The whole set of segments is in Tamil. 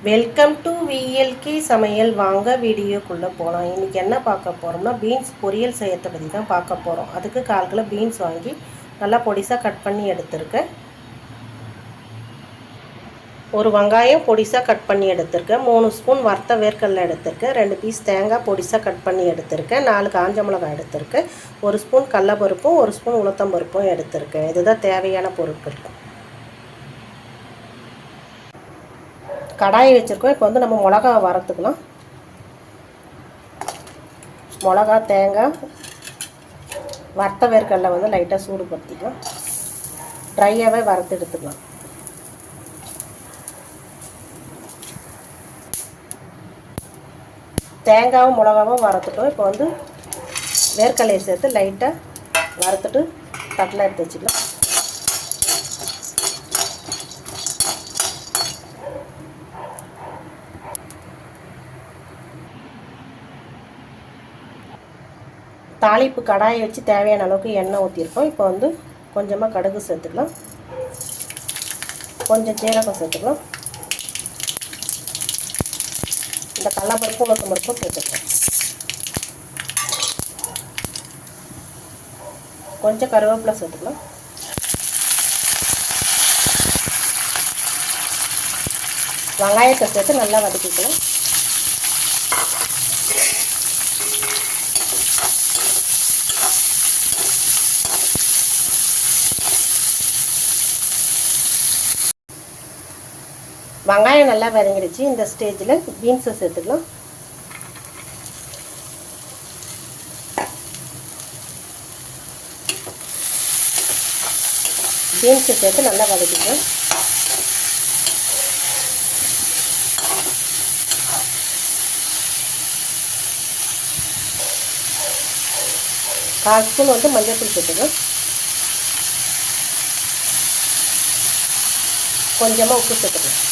வெல்கம் டு விஎல்கே சமையல். வாங்க வீடியோக்குள்ளே போகலாம். இன்றைக்கி என்ன பார்க்க போகிறோம்னா பீன்ஸ் பொரியல் செய்யறதை பற்றி தான் பார்க்க போகிறோம். அதுக்கு 1/4 கிலோ பீன்ஸ் வாங்கி நல்லா பொடிசாக கட் பண்ணி எடுத்துருக்கேன். ஒரு வெங்காயம் பொடிசாக கட் பண்ணி எடுத்துருக்கேன். 3 ஸ்பூன் வறுத்த வேர்க்கடலை எடுத்துருக்கேன். 2 பீஸ் தேங்காய் பொடிசாக கட் பண்ணி எடுத்துருக்கேன். 4 காஞ்ச மிளகாய் எடுத்துருக்கேன். 1 ஸ்பூன் கடலைப்பருப்பும் 1 ஸ்பூன் உளுத்தம்பருப்பும் எடுத்துருக்கேன். இதுதான் தேவையான பொருட்கள். கடாயை வச்சுருக்கோம். இப்போ வந்து நம்ம மிளகா வறுத்துக்கலாம். மிளகா, தேங்காய், வறுத்த வேர்க்கடலை வந்து லைட்டாக சூடுபடுத்திக்கலாம். ட்ரையாகவே வறுத்து எடுத்துக்கலாம். தேங்காயும் மிளகாவும் வறுத்துட்டோம். இப்போ வந்து வேர்க்கடலையை சேர்த்து லைட்டாக வறுத்துட்டு தட்டில் எடுத்து வச்சுக்கலாம். தாளிப்பு கடாயை வச்சு தேவையான அளவுக்கு எண்ணெய் ஊற்றிருக்கோம். இப்போ வந்து கொஞ்சமாக கடுகு சேர்த்துக்கலாம். கொஞ்சம் சீரகம் சேர்த்துக்கலாம். இந்த கடலைப்பருப்பு உளுத்தம்பருப்பும் சேர்த்துக்கலாம். கொஞ்சம் கருவேப்பிலை சேர்த்துக்கலாம். வெங்காயத்தை சேர்த்து நல்லா வதக்கிக்கலாம். வெங்காயம் நல்லா வதங்கிடுச்சு. இந்த ஸ்டேஜில் பீன்ஸை சேர்த்துக்கலாம். பீன்ஸை சேர்த்து நல்லா வதக்கிக்கலாம். கால் ஸ்பூன் வந்து மஞ்சள் சேர்த்துக்கலாம். கொஞ்சமாக உப்பு சேர்த்துக்கலாம்.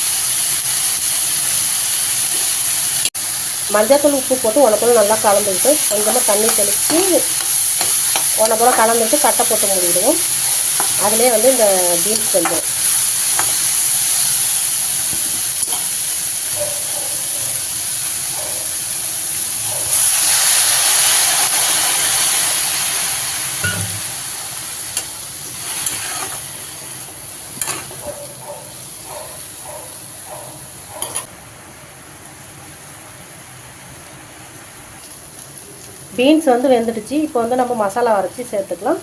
மஞ்சள் உப்பு போட்டு உனக்குள்ள நல்லா கலந்துக்கிட்டு கொஞ்சமாக தண்ணி தெளித்து உனக்குள்ள கலந்துட்டு கட்டை போட்டு மூடிடுவோம். அதிலே வந்து இந்த பீன்ஸ் கொஞ்சம் பீன்ஸ் வந்து வெந்துடுச்சு. இப்போ வந்து நம்ம மசாலா அரைச்சி சேர்த்துக்கலாம்.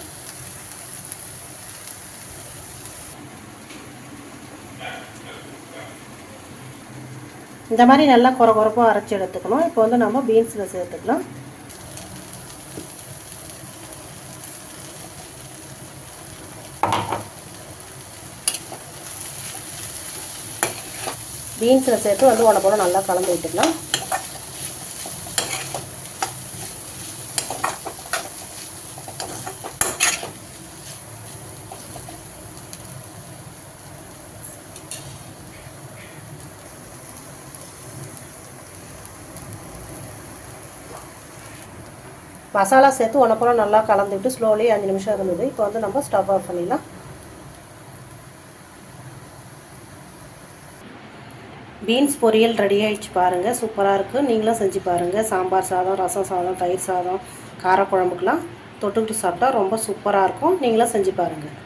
இந்த மாதிரி நல்லா குறப்பாக அரைச்சி எடுத்துக்கணும். இப்போ வந்து நம்ம பீன்ஸில் சேர்த்துக்கலாம். பீன்ஸில் சேர்த்து வந்து உன போல நல்லா கலந்து விட்டுக்கலாம். மசாலா சேர்த்து உனப்பெல்லாம் நல்லா கலந்துவிட்டு ஸ்லோலி 5 நிமிஷம் இருந்தது. இப்போ வந்து நம்ம ஸ்டவ் ஆஃப் பண்ணிடலாம். பீன்ஸ் பொரியல் ரெடி ஆகிடுச்சு பாருங்கள். சூப்பராக இருக்குது. நீங்களும் செஞ்சு பாருங்கள். சாம்பார் சாதம், ரசம் சாதம், தயிர் சாதம், காரக்குழம்புக்கெலாம் தொட்டுக்கிட்டு சாப்பிட்டா ரொம்ப சூப்பராக இருக்கும். நீங்களும் செஞ்சு பாருங்கள்.